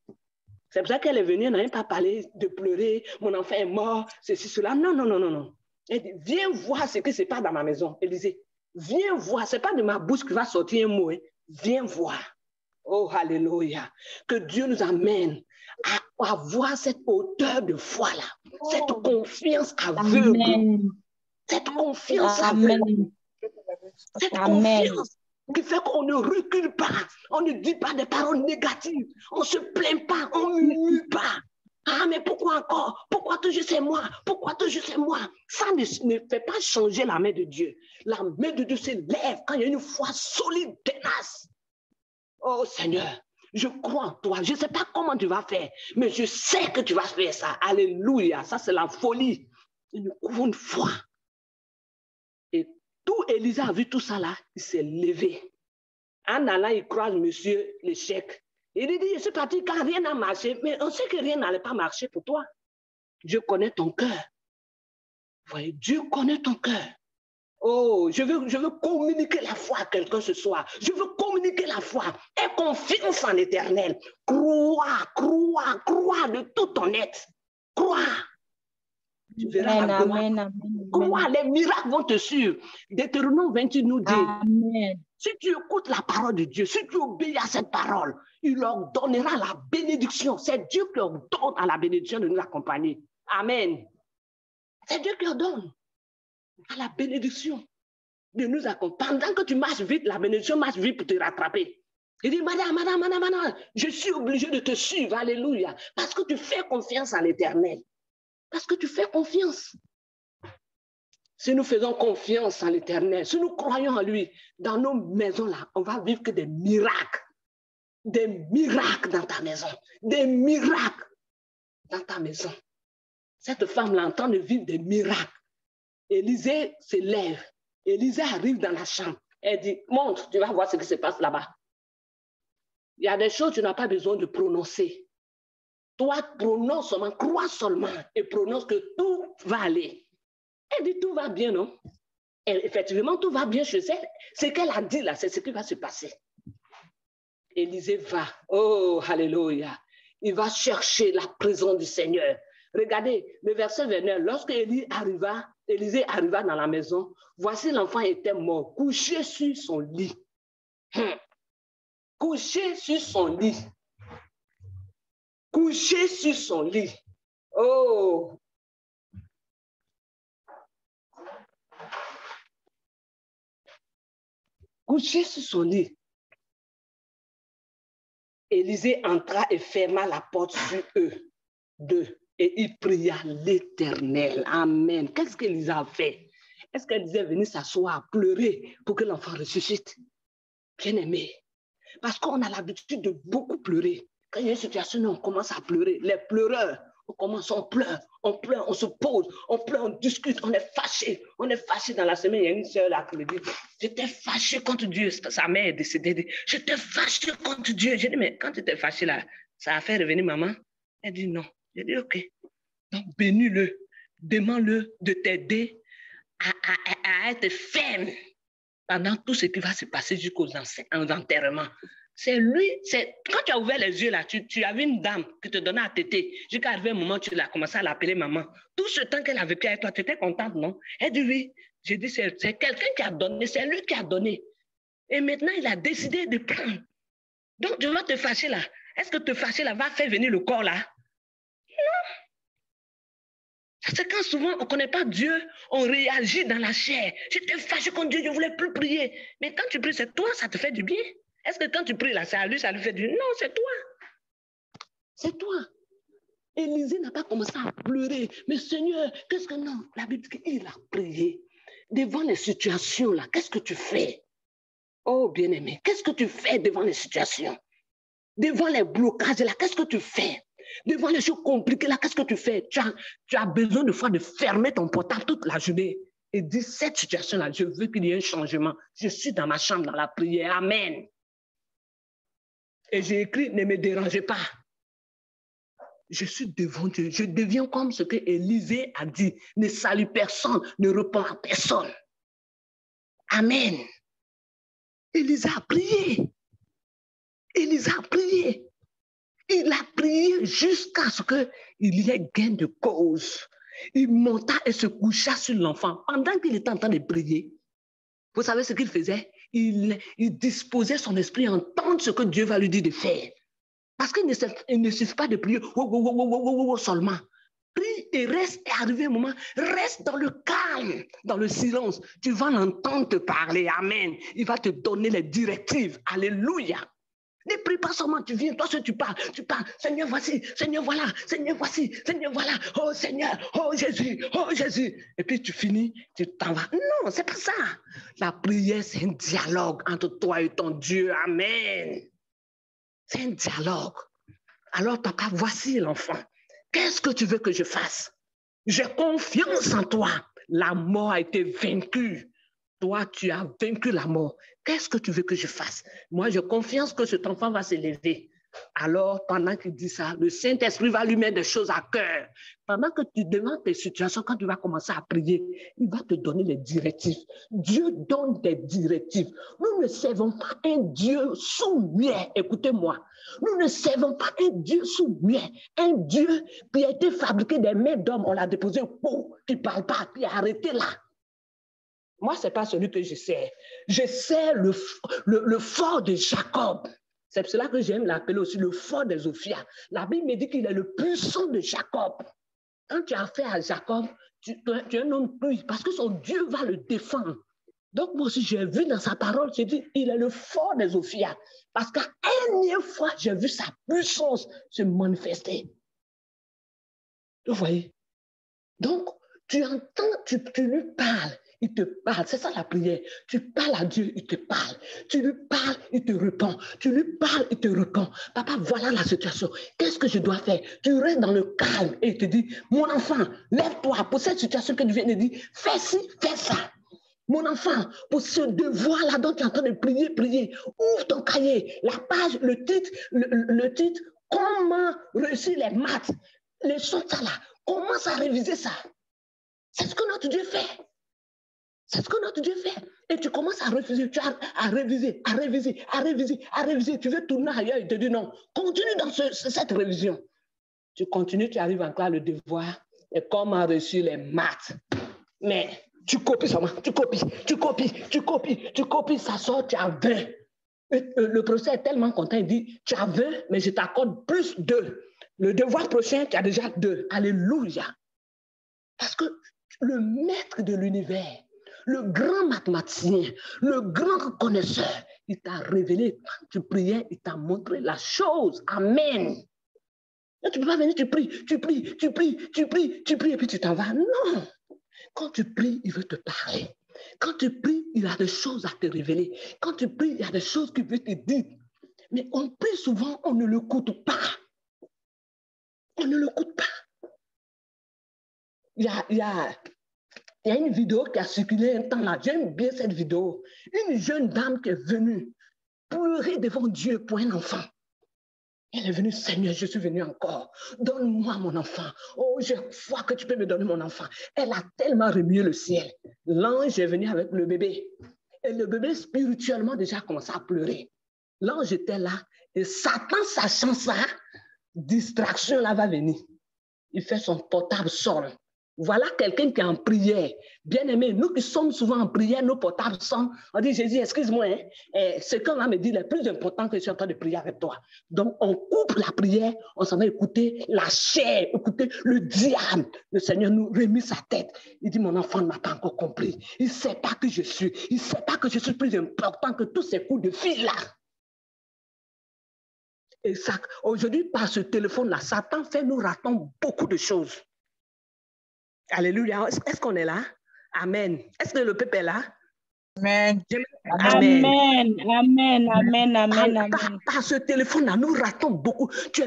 C'est pour ça qu'elle est venue, elle n'a même pas parlé de pleurer, mon enfant est mort, ceci, cela. Non, non, non, non, non. Elle dit, viens voir ce qui se passe dans ma maison, Élisée. Viens voir, ce n'est pas de ma bouche qui va sortir un mot. Hein. Viens voir. Oh, alléluia. Que Dieu nous amène à avoir cette hauteur de foi-là, cette confiance aveugle. Cette confiance aveugle. Cette confiance qui fait qu'on ne recule pas, on ne dit pas des paroles négatives, on ne se plaint pas, on ne murmure pas. Ah, mais pourquoi encore? Pourquoi toujours c'est moi? Pourquoi toujours c'est moi? Ça ne fait pas changer la main de Dieu. La main de Dieu se lève quand il y a une foi solide, tenace. Oh Seigneur, je crois en toi. Je ne sais pas comment tu vas faire, mais je sais que tu vas faire ça. Alléluia, ça c'est la folie. Une foi. Et tout Élisée a vu tout ça là, il s'est levé. En allant, il croise monsieur l'échec. Il dit, je suis parti quand rien n'a marché, mais on sait que rien n'allait pas marcher pour toi. Dieu connaît ton cœur. Vous voyez, Dieu connaît ton cœur. Oh, je veux communiquer la foi à quelqu'un ce soir. Je veux communiquer la foi. Aie confiance en l'Éternel. Crois de tout ton être. Crois. Tu verras la gloire. Amen. Crois, les miracles vont te suivre. Deutéronome 28 nous dit, Amen. si tu écoutes la parole de Dieu, si tu obéis à cette parole, il leur donnera la bénédiction. C'est Dieu qui leur donne à la bénédiction de nous accompagner. Amen. C'est Dieu qui leur donne à la bénédiction de nous accompagner. Pendant que tu marches vite, la bénédiction marche vite pour te rattraper. Il dit, madame, je suis obligé de te suivre. Alléluia. Parce que tu fais confiance à l'Éternel. Parce que tu fais confiance. Si nous faisons confiance en l'Éternel, si nous croyons en lui, dans nos maisons-là, on va vivre que des miracles. Des miracles dans ta maison. Des miracles dans ta maison. Cette femme-là entend de vivre des miracles. Élisée se lève. Élisée arrive dans la chambre. Elle dit, montre, tu vas voir ce qui se passe là-bas. Il y a des choses que tu n'as pas besoin de prononcer. Toi, prononce seulement, crois seulement et prononce que tout va aller. Elle dit, tout va bien, non? Et effectivement, tout va bien chez elle. Ce qu'elle a dit là, c'est ce qui va se passer. Élisée va. Oh, alléluia. Il va chercher la présence du Seigneur. Regardez, le verset 29, lorsque Élisée arriva dans la maison, voici l'enfant était mort, couché sur son lit. Couché sur son lit. Couché sur son lit. Oh! Couché sur son lit. Élisée entra et ferma la porte sur eux deux. Et il pria l'Éternel. Amen. Qu'est-ce qu'Élisée a fait? Est-ce qu'elle disait venir s'asseoir, pleurer pour que l'enfant ressuscite? Bien aimé. Parce qu'on a l'habitude de beaucoup pleurer. Quand il y a une situation, on commence à pleurer. Les pleureurs, on pleure, on se pose, on pleure, on discute, on est fâché. On est fâché dans la semaine. Il y a une soeur là qui me dit, j'étais fâché contre Dieu. Sa mère est décédée. J'étais fâché contre Dieu. J'ai dit, mais quand tu étais fâché là, ça a fait revenir maman? Elle dit non. J'ai dit, ok. Donc, bénis-le. Demande-le de t'aider à être ferme pendant tout ce qui va se passer jusqu'aux enterrements. C'est lui, quand tu as ouvert les yeux là, tu avais une dame qui te donnait à téter. Jusqu'à arriver un moment, tu l'as commencé à l'appeler maman. Tout ce temps qu'elle a vécu avec toi, tu étais contente, non? Elle dit oui. J'ai dit, c'est quelqu'un qui a donné, c'est lui qui a donné. Et maintenant, il a décidé de prendre. Donc, tu vas te fâcher là. Est-ce que te fâcher là va faire venir le corps là? Non. C'est quand souvent on ne connaît pas Dieu, on réagit dans la chair. J'étais fâché contre Dieu, je ne voulais plus prier. Mais quand tu pries, c'est toi, ça te fait du bien. Est-ce que quand tu pries là, c'est à lui, ça lui fait du bien? Non, c'est toi. C'est toi. Élisée n'a pas commencé à pleurer. Mais Seigneur, qu'est-ce que non? La Bible dit qu'il a prié. Devant les situations là, qu'est-ce que tu fais? Oh bien-aimé, qu'est-ce que tu fais devant les situations? Devant les blocages là, qu'est-ce que tu fais? Devant les choses compliquées là, qu'est-ce que tu fais? Tu as besoin de fois de fermer ton portable toute la journée et dire cette situation-là, je veux qu'il y ait un changement. Je suis dans ma chambre, dans la prière. Amen. Et j'ai écrit, ne me dérangez pas. Je suis devant Dieu. Je deviens comme ce que Élisée a dit. Ne salue personne, ne répond à personne. Amen. Élisée a prié. Élisée a prié. Il a prié jusqu'à ce qu'il y ait gain de cause. Il monta et se coucha sur l'enfant. Pendant qu'il était en train de prier, vous savez ce qu'il faisait? Il disposait son esprit à entendre ce que Dieu va lui dire de faire. Parce qu'il ne suffit pas de prier seulement. Prie et reste, et arrivé un moment, reste dans le calme, dans le silence. Tu vas l'entendre te parler. Amen. Il va te donner les directives. Alléluia. Ne prie pas seulement, tu viens, toi seul tu parles, Seigneur voici, Seigneur voilà, Seigneur voici, Seigneur voilà, oh Seigneur, oh Jésus, et puis tu finis, tu t'en vas. Non, c'est pas ça. La prière, c'est un dialogue entre toi et ton Dieu, amen. C'est un dialogue. Alors papa, voici l'enfant. Qu'est-ce que tu veux que je fasse? J'ai confiance en toi. La mort a été vaincue. Toi, tu as vaincu la mort. Qu'est-ce que tu veux que je fasse? Moi, j'ai confiance que cet enfant va se lever. Alors, pendant qu'il dit ça, le Saint-Esprit va lui mettre des choses à cœur. Pendant que tu demandes tes situations, quand tu vas commencer à prier, il va te donner les directives. Dieu donne des directives. Nous ne servons pas un Dieu sous-muet. Écoutez-moi. Nous ne servons pas un Dieu sous-muet. Un Dieu qui a été fabriqué des mains d'hommes. On l'a déposé pour qui ne parle pas, qui est arrêté là. Moi, ce n'est pas celui que je sers. Je sers le fort de Jacob. C'est pour cela que j'aime l'appeler aussi le fort des Ophia. La Bible me dit qu'il est le puissant de Jacob. Quand tu as affaire à Jacob, tu es un homme plus, parce que son Dieu va le défendre. Donc moi aussi, j'ai vu dans sa parole, j'ai dit, il est le fort des Ophia. Parce qu'à une fois, j'ai vu sa puissance se manifester. Vous voyez? Donc, tu entends, tu lui parles. Il te parle, c'est ça la prière. Tu parles à Dieu, il te parle. Tu lui parles, il te répond. Tu lui parles, il te répond. Papa, voilà la situation. Qu'est-ce que je dois faire? Tu restes dans le calme et il te dit, mon enfant, lève-toi pour cette situation que tu viens de dire. Fais ci, fais ça. Mon enfant, pour ce devoir-là dont tu es en train de prier, ouvre ton cahier, la page, le titre, comment réussir les maths, les choses là. Commence à réviser ça. C'est ce que notre Dieu fait. C'est ce que notre Dieu fait. Et tu commences à refuser, tu as à réviser. Tu veux tourner ailleurs, il te dit non. Continue dans cette révision. Tu continues, tu arrives encore à le devoir. Et comment réussir les maths. Mais tu copies seulement, tu copies, ça sort, tu as 20. Et le professeur est tellement content, il dit, tu as 20, mais je t'accorde plus 2. Le devoir prochain, tu as déjà 2. Alléluia. Parce que le maître de l'univers, le grand mathématicien, le grand connaisseur, il t'a révélé, quand tu priais, il t'a montré la chose. Amen. Et tu ne peux pas venir, tu pries, et puis tu t'en vas. Non. Quand tu pries, il veut te parler. Quand tu pries, il a des choses à te révéler. Quand tu pries, il y a des choses qu'il veut te dire. Mais on prie souvent, on ne l'écoute pas. On ne l'écoute pas. Il y a une vidéo qui a circulé un temps là. J'aime bien cette vidéo. Une jeune dame qui est venue pleurer devant Dieu pour un enfant. Elle est venue, Seigneur, je suis venue encore. Donne-moi mon enfant. Oh, je vois que tu peux me donner mon enfant. Elle a tellement remué le ciel. L'ange est venu avec le bébé. Et le bébé, spirituellement, déjà a commencé à pleurer. L'ange était là. Et Satan, sachant ça, distraction là va venir. Il fait son portable sonne. Voilà quelqu'un qui est en prière. Bien-aimé, nous qui sommes souvent en prière, nos portables sonnent. On dit, Jésus, excuse-moi, ce qu'on va me dire le plus important que je suis en train de prier avec toi. Donc, on coupe la prière, on s'en va écouter la chair, écouter le diable. Le Seigneur nous remet sa tête. Il dit, mon enfant n'a pas encore compris. Il ne sait pas que je suis. Il ne sait pas que je suis plus important que tous ces coups de fil-là. Et ça, aujourd'hui, par ce téléphone-là, Satan fait nous ratons beaucoup de choses. Alléluia. Est-ce qu'on est là? Amen. Est-ce que le peuple est là? Amen. Amen. Par ce téléphone-là, nous ratons beaucoup. Tu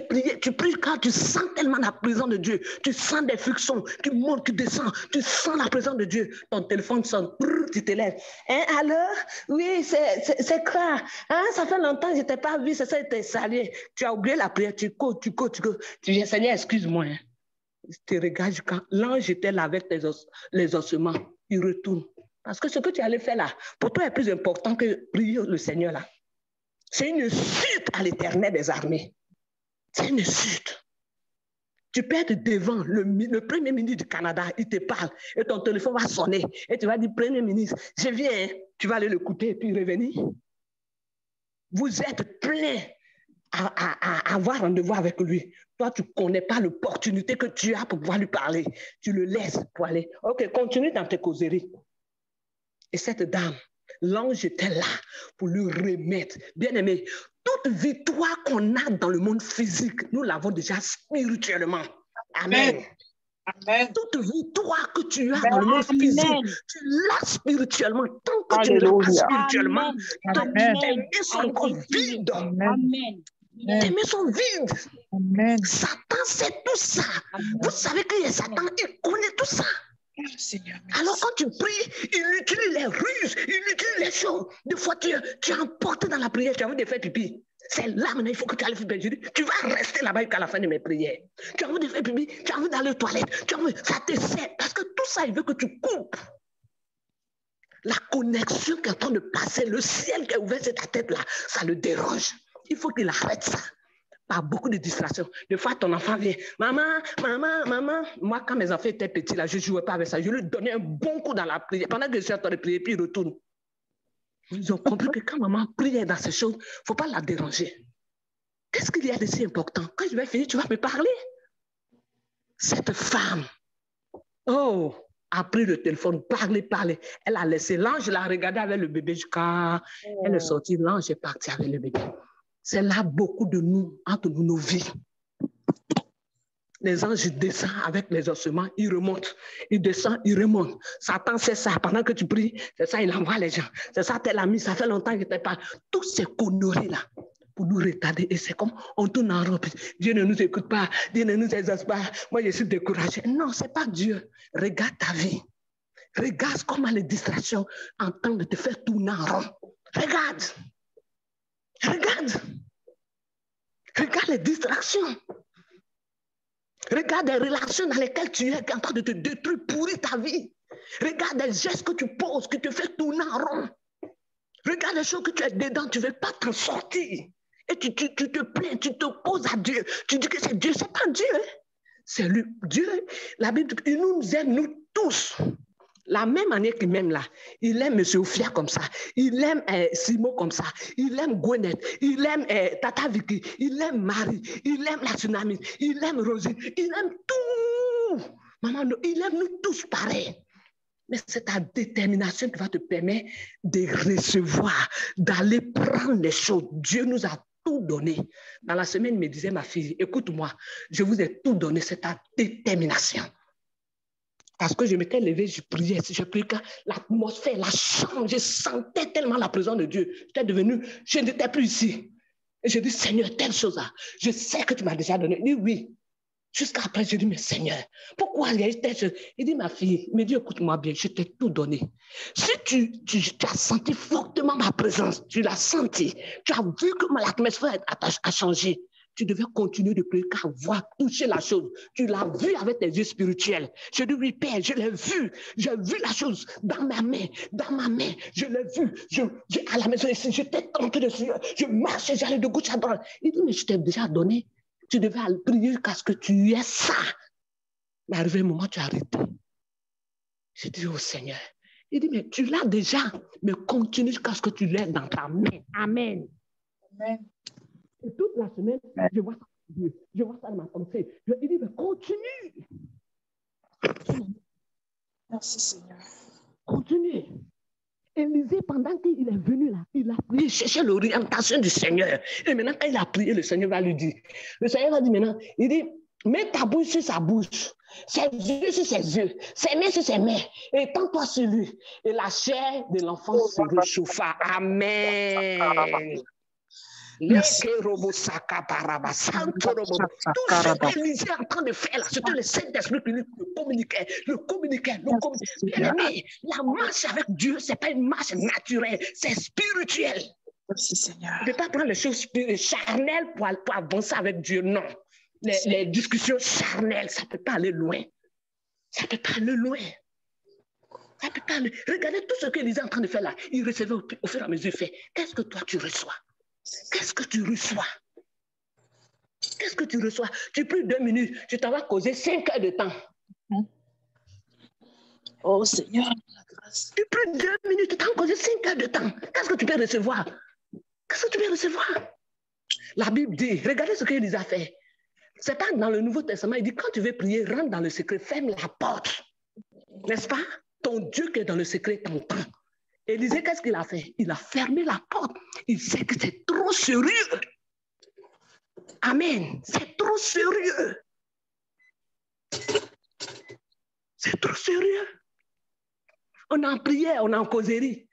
pries quand tu sens tellement la présence de Dieu. Tu sens des frictions qui montent, qui descendent. Tu sens la présence de Dieu. Ton téléphone sonne. Tu te lèves. Allô? Oui, c'est quoi? Ça fait longtemps que je ne t'ai pas vu. C'est ça, tu es salué. Tu as oublié la prière. Tu cours. Tu dis, Seigneur, excuse-moi. Tu regardes quand l'ange était là avec les ossements. Il retourne. Parce que ce que tu allais faire là, pour toi, est plus important que prier le Seigneur là. C'est une chute à l'Éternel des armées. C'est une chute. Tu peux être devant le Premier ministre du Canada, il te parle, et ton téléphone va sonner, et tu vas dire, Premier ministre, je viens, tu vas aller l'écouter et puis revenir. Vous êtes plein à avoir rendez-vous avec lui. Toi, tu ne connais pas l'opportunité que tu as pour pouvoir lui parler. Tu le laisses pour aller. Ok, continue dans tes causeries. Et cette dame, l'ange était là pour lui remettre. Bien-aimé, toute victoire qu'on a dans le monde physique, nous l'avons déjà spirituellement. Amen. Amen. Toute victoire que tu as dans le monde physique, tu l'as spirituellement. Tant que tu ne l'as pas spirituellement, tes mains sont encore vides. Amen. Tes mains sont vides. Amen. Satan sait tout ça. Vous savez que Satan, il connaît tout ça. Seigneur, alors quand tu pries, il utilise les ruses, il utilise les choses. Des fois, tu es emporté dans la prière, tu as envie de faire pipi. C'est là maintenant, il faut que tu ailles faire pipi. Tu vas rester là-bas jusqu'à la fin de mes prières. Tu as envie de faire pipi, tu as envie d'aller aux toilettes, tu as envie, ça te sert. Parce que tout ça, il veut que tu coupes. La connexion qui est en train de passer, le ciel qui est ouvert sur ta tête là, ça le dérange. Il faut qu'il arrête ça. Par beaucoup de distractions. Des fois, ton enfant vient, maman, maman, maman. Moi, quand mes enfants étaient petits, là, je ne jouais pas avec ça. Je lui donnais un bon coup dans la prière. Pendant que je suis en train de prier, puis il retourne. Ils ont compris que quand maman prie dans ces choses, il ne faut pas la déranger. Qu'est-ce qu'il y a de si important? Quand je vais finir, tu vas me parler. Cette femme, oh, a pris le téléphone, parler. Elle a laissé l'ange, l'a regardé avec le bébé jusqu'à... Elle est sortie, l'ange est parti avec le bébé. C'est là beaucoup de nous, entre nous, nos vies. Les anges descendent avec les ossements, ils remontent. Ils descendent, ils remontent. Satan, c'est ça. Pendant que tu pries, c'est ça, il envoie les gens. C'est ça, tel ami, ça fait longtemps que tu pas. Toutes ces conneries-là, pour nous retarder. Et c'est comme, on tourne en rond. Dieu ne nous écoute pas. Dieu ne nous exauce pas. Moi, je suis découragé. Non, ce n'est pas Dieu. Regarde ta vie. Regarde comment les distractions en train de te faire tourner en rond. Regarde. Regarde. Regarde les distractions. Regarde les relations dans lesquelles tu es en train de te détruire, pourrir ta vie. Regarde les gestes que tu poses, qui te fait tourner en rond. Regarde les choses que tu es dedans, tu ne veux pas t'en sortir. Et tu te plains, tu t'opposes à Dieu. Tu dis que c'est Dieu, c'est pas Dieu. C'est lui. Dieu, la Bible, il nous aime, nous tous. La même manière qu'il m'aime là, il aime M. Ophia comme ça, il aime Simon comme ça, il aime Gwyneth, il aime Tata Vicky, il aime Marie, il aime la tsunami, il aime Rosie, il aime tout. Maman, il aime nous tous pareil. Mais c'est ta détermination qui va te permettre de recevoir, d'aller prendre les choses. Dieu nous a tout donné. Dans la semaine, il me disait, ma fille, écoute-moi, je vous ai tout donné, c'est ta détermination. Parce que je m'étais levé, je priais, l'atmosphère, la chambre, je sentais tellement la présence de Dieu. Je n'étais plus ici. Et je dis, Seigneur, telle chose là, je sais que tu m'as déjà donné. Il dit, oui. Jusqu'à après, je dis, mais Seigneur, pourquoi il y a eu telle chose? Il dit, ma fille, il me dit, écoute-moi bien, je t'ai tout donné. Si tu as senti fortement ma présence, tu l'as senti, tu as vu que l'atmosphère a changé, tu devais continuer de prier car voir, toucher la chose. Tu l'as vu avec tes yeux spirituels. Je dis, oui, Père, je l'ai vu. J'ai vu la chose dans ma main. Je l'ai vu. À la maison ici, j'étais tenté de Seigneur. Je marchais, j'allais de gauche à droite. Il dit, mais je t'ai déjà donné. Tu devais aller prier jusqu'à ce que tu aies ça. Mais arrivé un moment, tu as arrêté. J'ai dit, oh Seigneur. Il dit, mais tu l'as déjà. Mais continue jusqu'à ce que tu l'aies dans ta main. Amen. Amen. Et toute la semaine, je vois ça dans Dieu. Je vois ça dans ma pensée. Il dit, mais continue. Merci Seigneur. Continue. Élisée, pendant qu'il est venu là, il a prié, chercher l'orientation du Seigneur. Et maintenant, quand il a prié, le Seigneur va lui dire. Le Seigneur va dire maintenant, il dit, mets ta bouche sur sa bouche, ses yeux sur ses yeux, ses mains sur ses mains, et tends-toi sur lui. Et la chair de l'enfant se réchauffa. Amen. Merci. Tout ce qu'Élisée est en train de faire là, c'était le Saint-Esprit qui lui communiquait. Bien-aimé, la marche avec Dieu, ce n'est pas une marche naturelle, c'est spirituel. Merci Seigneur. Tu ne peux pas prendre les choses charnelles pour avancer avec Dieu, non. Les discussions charnelles, ça ne peut pas aller loin. Ça ne peut pas aller loin. Ça peut pas aller. Regardez tout ce qu'Élisée est en train de faire là. Il recevait au fur et à mesure, il fait. Qu'est-ce que toi tu reçois? Qu'est-ce que tu reçois? Qu'est-ce que tu reçois? Tu pries 2 minutes, tu t'en vas causer 5 heures de temps. Oh Seigneur, la grâce. Tu pries 2 minutes, tu t'en vas causer 5 heures de temps. Qu'est-ce que tu peux recevoir? Qu'est-ce que tu peux recevoir? La Bible dit, regardez ce qu'Élisée a fait. C'est pas dans le Nouveau Testament, il dit, quand tu veux prier, rentre dans le secret, ferme la porte. N'est-ce pas? Ton Dieu qui est dans le secret t'entend. Élisée, qu'est-ce qu'il a fait? Il a fermé la porte. Il sait que c'est trop sérieux. Amen. C'est trop sérieux. C'est trop sérieux. On en priait, on en causerie.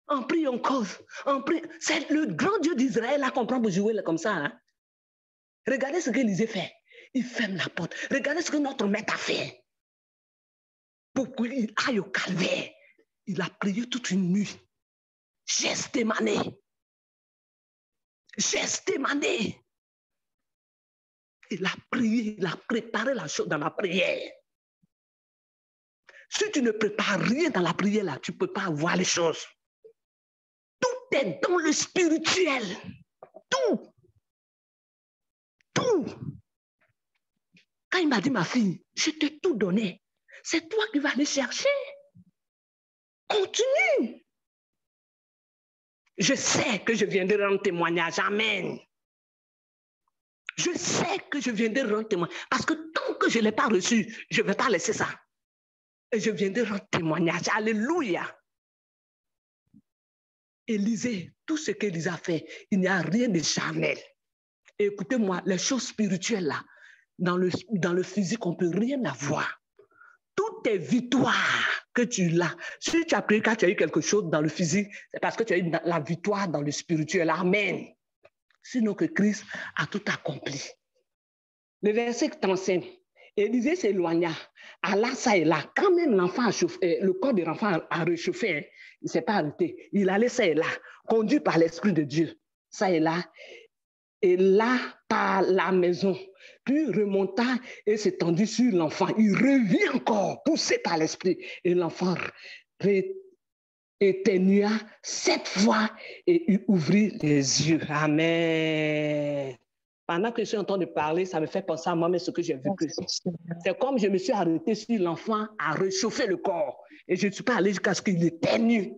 On prie, on cause. On prie. C'est le grand Dieu d'Israël qu'on prend pour jouer là, comme ça. Hein? Regardez ce qu'Élisée fait. Il ferme la porte. Regardez ce que notre maître a fait. Pour qu'il aille au calvaire. Il a prié toute une nuit. Geste émané. demandé. Il a prié, il a préparé la chose dans la prière. Si tu ne prépares rien dans la prière, là, tu ne peux pas voir les choses. Tout est dans le spirituel. Tout. Tout. Quand il m'a dit, ma fille, je t'ai tout donné. C'est toi qui vas aller chercher. Continue. Je sais que je viendrai rendre témoignage. Amen. Je sais que je viendrai rendre témoignage. Parce que tant que je ne l'ai pas reçu, je ne vais pas laisser ça. Et je viendrai rendre témoignage. Alléluia. Élisée, tout ce qu'Élisée a fait, il n'y a rien de charnel. Et écoutez-moi, les choses spirituelles là, dans le physique, on ne peut rien avoir. Toutes tes victoires que tu as, si tu as prié quand tu as eu quelque chose dans le physique, c'est parce que tu as eu la victoire dans le spirituel. Amen. Sinon que Christ a tout accompli. Le verset qui t'enseigne, Élisée s'éloigna, alla ça et là. Quand même l'enfant a chauffé, le corps de l'enfant a réchauffé, il ne s'est pas arrêté. Il allait ça et là, conduit par l'Esprit de Dieu, ça et là par la maison. Puis remonta et s'étendit sur l'enfant. Il revient encore, poussé par l'Esprit. Et l'enfant éternua 7 fois et il ouvrit les yeux. Amen. Pendant que je suis en train de parler, ça me fait penser à moi, mais ce que j'ai vu. C'est comme je me suis arrêté sur l'enfant à réchauffer le corps. Et je ne suis pas allé jusqu'à ce qu'il éternue.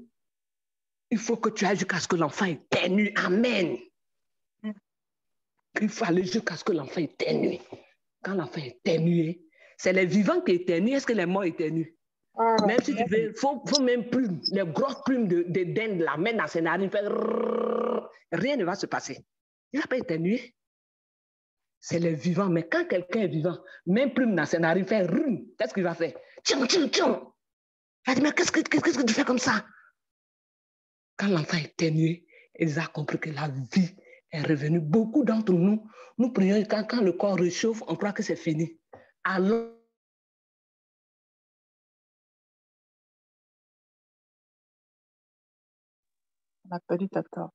Il faut que tu ailles jusqu'à ce que l'enfant éternue. Amen. Il faut aller jusqu'à ce que l'enfant éternue. Quand l'enfant est éternué, c'est les vivants qui éternuent. Est-ce que les morts éternuent? Même si tu veux, il faut même plumes, les grosses plumes de dinde, la mettre dans ses narines, rien ne va se passer. Il n'a pas éternué. C'est les vivants. Mais quand quelqu'un est vivant, même plume dans ses narines, fait rrrm, qu'est-ce qu'il va faire? Tchon, tchon, tchon. Il va dire, mais qu'est-ce que tu fais comme ça? Quand l'enfant est éternué, ils ont compris que la vie est revenue. Beaucoup d'entre nous, nous prions quand le corps réchauffe, on croit que c'est fini. Alors, On a perdu Tata.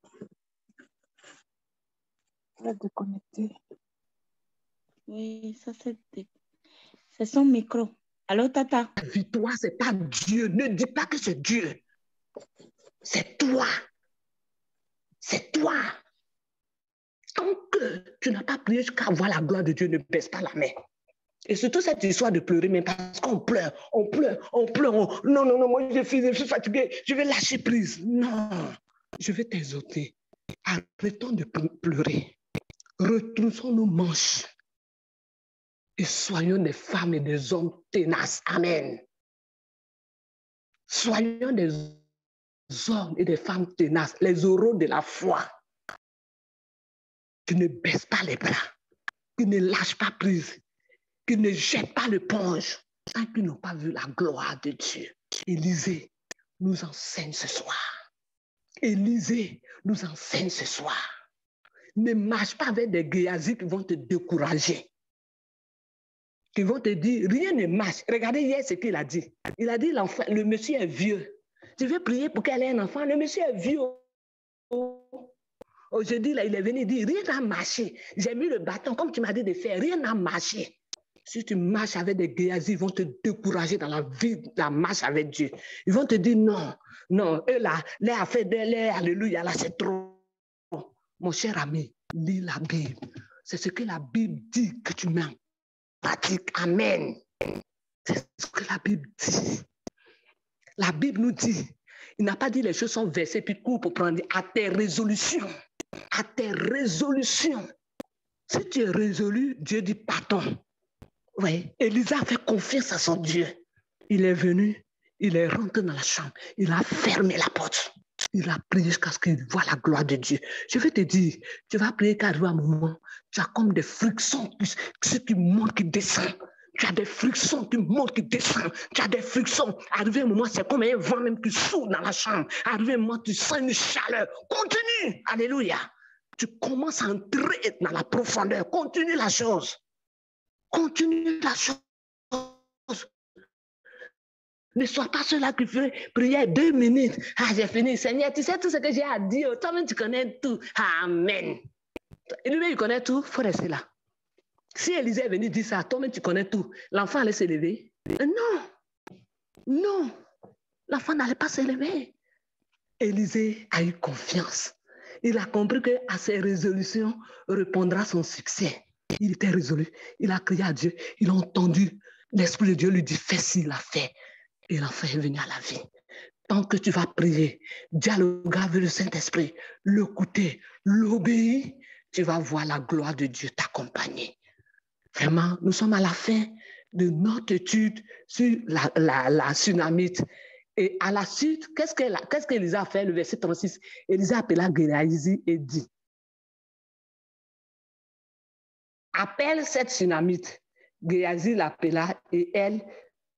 Elle est déconnectée. Oui, ça c'est son micro. Allô, Tata? la victoire, ce n'est pas Dieu. Ne dis pas que c'est Dieu. C'est toi. C'est toi. Tant que tu n'as pas prié jusqu'à voir la gloire de Dieu, ne baisse pas la main. Et surtout cette histoire de pleurer, mais parce qu'on pleure, on pleure. Non, moi je suis fatigué, je vais lâcher prise. Non, je vais t'exhorter. Arrêtons de pleurer. Retroussons nos manches. Et soyons des femmes et des hommes tenaces. Amen. Soyons des hommes et des femmes tenaces, les oraux de la foi. Qui ne baissent pas les bras, qui ne lâchent pas prise, qui ne jettent pas l'éponge, tant qu'ils n'ont pas vu la gloire de Dieu. Élisée nous enseigne ce soir. Élisée nous enseigne ce soir. Ne marche pas avec des Géasi qui vont te décourager, qui vont te dire, rien ne marche. Regardez hier ce qu'il a dit. Il a dit, l'enfant, le monsieur est vieux. Tu veux prier pour qu'elle ait un enfant? Le monsieur est vieux. Aujourd'hui, là, il est venu dire, rien n'a marché. J'ai mis le bâton, comme tu m'as dit de faire, rien n'a marché. Si tu marches avec des Géasi, ils vont te décourager dans la vie, la marche avec Dieu. Ils vont te dire, non, eux là, les affaires de l'air, alléluia, là, c'est trop. Mon cher ami, lis la Bible. C'est ce que la Bible dit que tu mets en pratique. Amen. C'est ce que la Bible dit. La Bible nous dit, il n'a pas dit les choses sont versées puis court pour prendre à tes résolutions. À tes résolutions. Si tu es résolu, Dieu dit pardon. Oui, Élisée a fait confiance à son Dieu. Il est venu, il est rentré dans la chambre, il a fermé la porte. Il a prié jusqu'à ce qu'il voit la gloire de Dieu. Je vais te dire, tu vas prier qu'à un moment, tu as comme des frictions qui montent, qui descendent. Tu as des frictions qui montent, qui descendent. Tu as des frictions. Arrivé un moment, c'est comme un vent même qui souffle dans la chambre. Arrivé un moment, tu sens une chaleur. Continue. Alléluia. Tu commences à entrer dans la profondeur. Continue la chose. Continue la chose. Ne sois pas ceux-là qui font prier 2 minutes. Ah, j'ai fini. Seigneur, tu sais tout ce que j'ai à dire. Toi-même, tu connais tout. Amen. Lui, il connaît tout, il faut rester là. Si Élisée est venu dire ça, toi-même, tu connais tout, l'enfant allait se lever? Non, non, l'enfant n'allait pas se lever. Élisée a eu confiance. Il a compris qu'à ses résolutions répondra son succès. Il était résolu. Il a crié à Dieu. Il a entendu. L'Esprit de Dieu lui dit, fais ci, il a fait. Et l'enfant est venu à la vie. Tant que tu vas prier, dialoguer avec le Saint-Esprit, l'écouter, l'obéir, tu vas voir la gloire de Dieu t'accompagner. Vraiment, nous sommes à la fin de notre étude sur la Sunamite. Et à la suite, qu'est-ce qu'Élisée a fait? Le verset 36, Élisée appela Géhazi et dit, appelle cette Sunamite. Géhazi l'appela et elle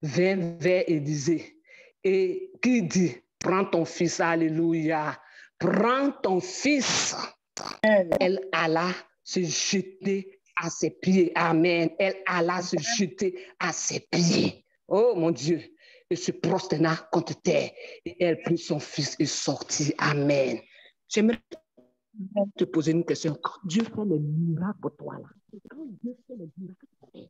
vint vers Élisée. Et qui dit, prends ton fils, alléluia, prends ton fils. Elle alla se jeter à ses pieds. Amen. Elle alla se jeter à ses pieds. Oh mon Dieu. Et se prosterna contre terre. Et elle prit son fils et sortit. Amen. J'aimerais te poser une question. Quand Dieu fait les miracles pour toi, là, quand Dieu fait les miracles,